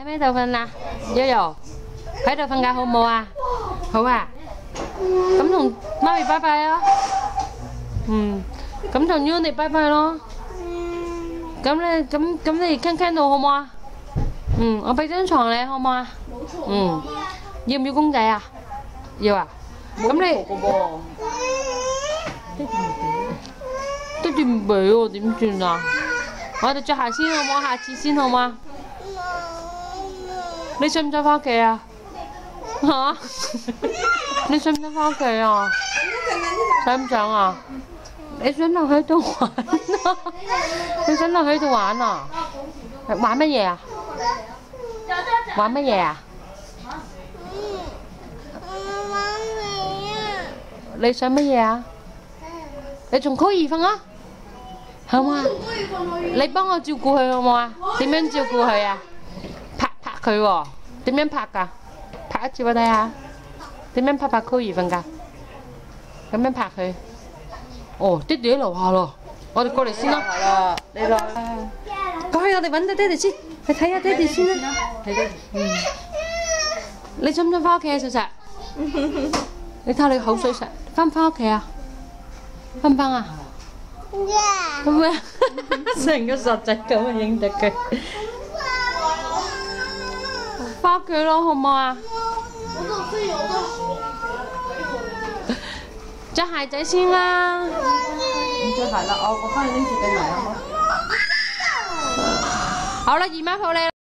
喺咩度瞓啊？Yoyo喺度瞓覺好唔好啊？好啊。咁同媽咪拜拜啊。咁同 Uni 拜拜咯。咁你傾傾到好唔好啊？我俾張床你好唔好啊？要唔要公仔啊？要啊。咁你爹哋唔俾喎，點算啊？我哋着下先好唔好？下次先好嗎？你想唔想翻屋企啊？嚇？你想唔想翻屋企啊？想唔想啊？你想留喺度玩啊？你想留喺度玩啊？玩乜嘢啊？玩乜嘢啊？你想乜嘢啊？你同溝兒瞓啊？好嘛？你幫我照顧佢好唔好啊？點樣照顧佢啊？拍佢喎？點樣拍㗎？拍一次我睇下。點樣拍溝兒瞓覺？咁樣拍佢。哦，爹哋喺樓下咯，我哋過嚟先咯。你落。過去我哋揾到爹哋先，去睇下爹哋先啦。睇爹哋。你想唔想翻屋企啊，實實？你睇下你口水實，翻唔翻屋企啊？翻唔翻啊？咁咩？成個傻仔咁啊，影得佢。翻屋企咯，好唔好啊？着鞋仔先啦。唔着鞋啦，我翻去拎住對鞋好冇？好啦，姨媽抱你。